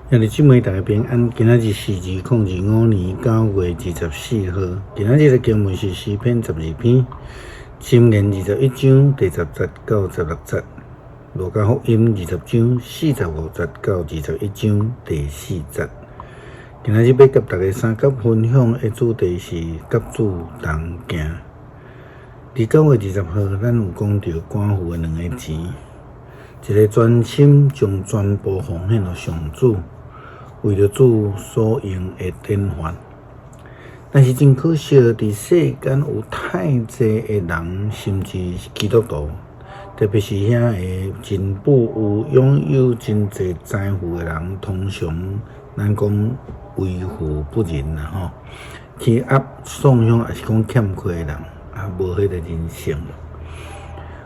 兄弟姊妹，大家平安。今仔日是2025年9月24号。今仔日的经文是诗篇12篇，箴言21章第10節到16節，路加福音20章45節到21章第4節。今仔日要甲大家三角分享的主題是甲主同行。伫9月20號，咱有講到寡婦的2個錢，一個專心將全部奉獻予上主。为着主所用的典範，但是真可惜，伫世间有太侪的人，甚至是基督徒，特别是遐个真富有、拥有真侪财富的人，通常咱讲为富不仁啦吼，欺压、怂恿，也是讲欠亏的人，也无迄个人性。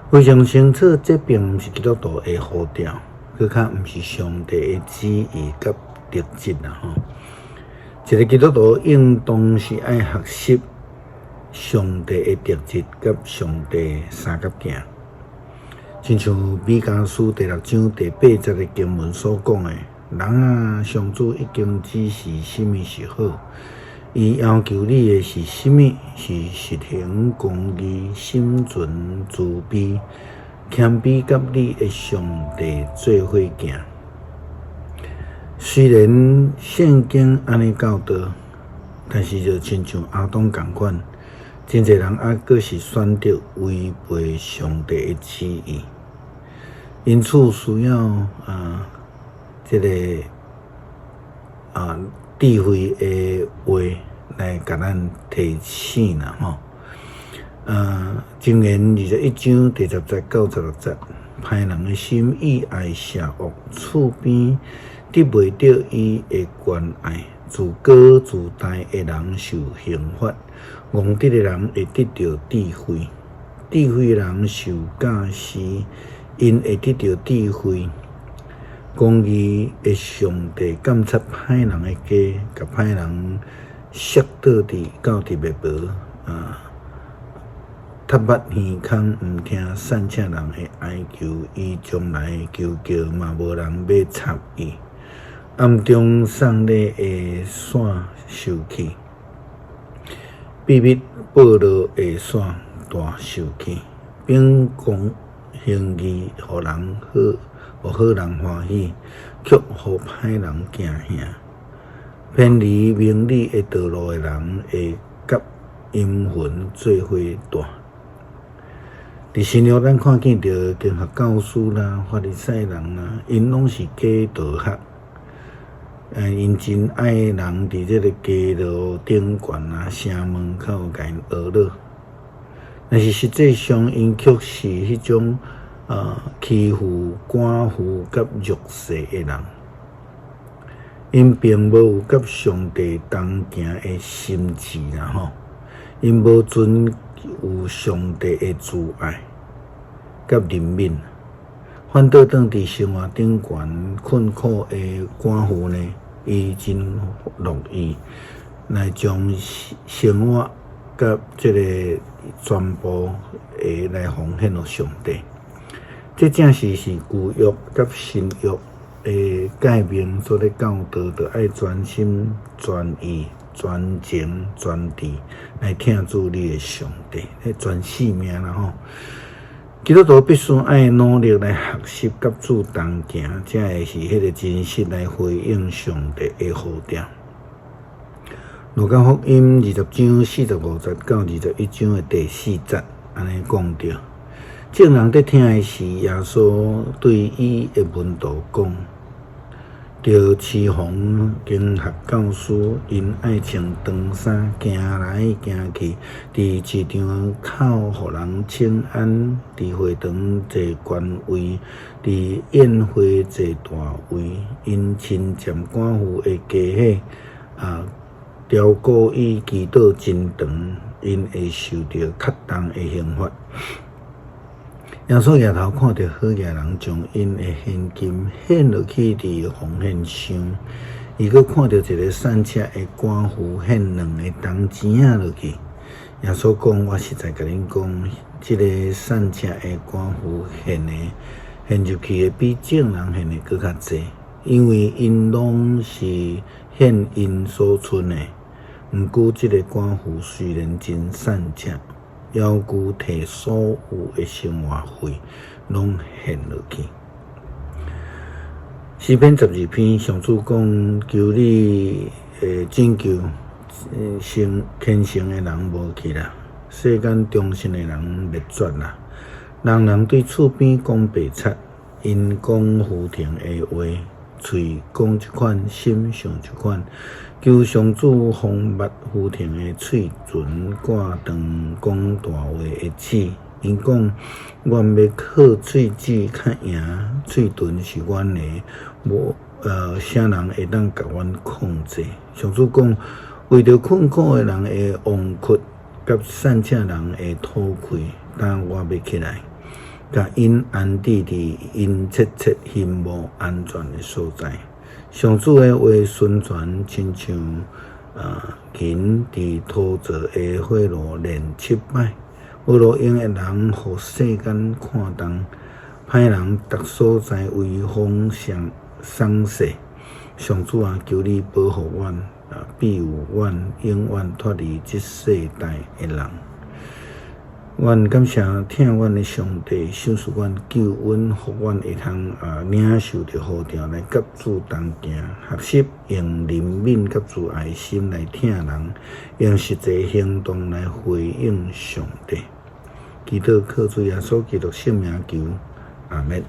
非常清楚，这并毋是基督徒的呼召，佮较毋是上帝的旨意甲特质啦吼，一个基督徒应当是爱学习上帝的特质，甲上帝三角行。亲像米迦书第6章第8節的经文所讲的：人啊，上主已经指示什么是好，伊要求你的是什么？是实行公义、心存慈悲、谦卑，甲你的上帝做伙行。虽然圣经安尼教导，但是就亲像亚当同款，真侪人还阁是选择违背上帝的旨意，因此需要这个智慧的话来甲咱提醒啦吼。箴言21章第10節到16節，歹人的心意愛邪惡，厝邊得袂到伊的關愛，自高自大的人受刑罰，憨直的人會得到智慧，智慧的人受教示，因會得到智慧。公義的上帝監察歹人的家，甲歹人摔倒佇到佇滅無踢捌耳孔，毋聽善請人的哀求，伊將來求叫嘛無人要插伊。暗中送禮的線受氣，秘密暴露的線大受氣，秉公行義，互人好，互好人歡喜，卻互歹人驚嚇。偏離明理的道路的人，會甲陰魂做伙住。佇新約咱看見到經學教師啦、法利賽人啦，因攏是假道學。因真愛人伫這個街道頂懸啊、城門口甲因學樂，但是實際上因卻是迄種欺負寡婦甲弱勢的人，因並無有甲上帝同行的心志啦吼，因無存有上帝的慈愛甲憐憫，反倒當佇生活頂懸困苦的寡婦呢，伊真樂意來將生活甲這個全部的來奉獻予上帝。這正是舊約甲新約的誡命所咧教導，就愛專心、專意、專情、專志來聽主你的上帝，全性命啦吼。基督徒必須愛努力來學習甲主同行，才會是迄個真實來回應上帝的呼召。路加福音20章45節到21章的第4節，安尼講到，眾人在聽的時，耶穌對伊的門徒講：着侍奉經學教師，因愛穿長衫，行來行去，佇市場口互人請安，佇會堂坐官位，佇宴會坐大位，因親占寡婦的家調過伊祈禱真長，因會受到較重的刑罰。耶穌抬頭看到好嘢人將因的現金獻落去佇奉獻箱，伊閣看到一個散赤的寡婦獻2個銅錢仔落去。耶穌講：我實在甲恁講，這個散赤的寡婦獻入去的比眾人獻的閣較濟，因为因拢是献因所存的。毋过，即个官府虽然真善者，要求摕所有的生活费拢献落去。诗篇12篇，上主讲：求你拯救虔诚的人无去啦，世间忠心的人灭绝啦。人人对厝边讲白贼，因讲浮停的话，嘴讲一款，心想一款。求上主防捌浮停的嘴唇，挂断讲大话的齿。因讲，阮要靠喙齿较赢，嘴唇是阮的，无啥人会当甲阮控制。上主讲，为着困苦的人会忘屈，甲善者人会吐开，但我要起来，甲因安置伫因切心无安全的所在。上主的话宣传，亲像禽伫土泽的火炉炼7摆。无路用的人，互世间看重；歹人，逐所在威风丧世。上主啊，求你保护阮，庇佑阮，永远脱离这世代的人。阮感谢听阮的上帝，赏赐阮救恩，互阮会通领受着呼召来甲主同行，学习用怜悯甲自爱心来听人，用实际行动来回应上帝。祈祷靠主耶稣基督圣名求，阿们。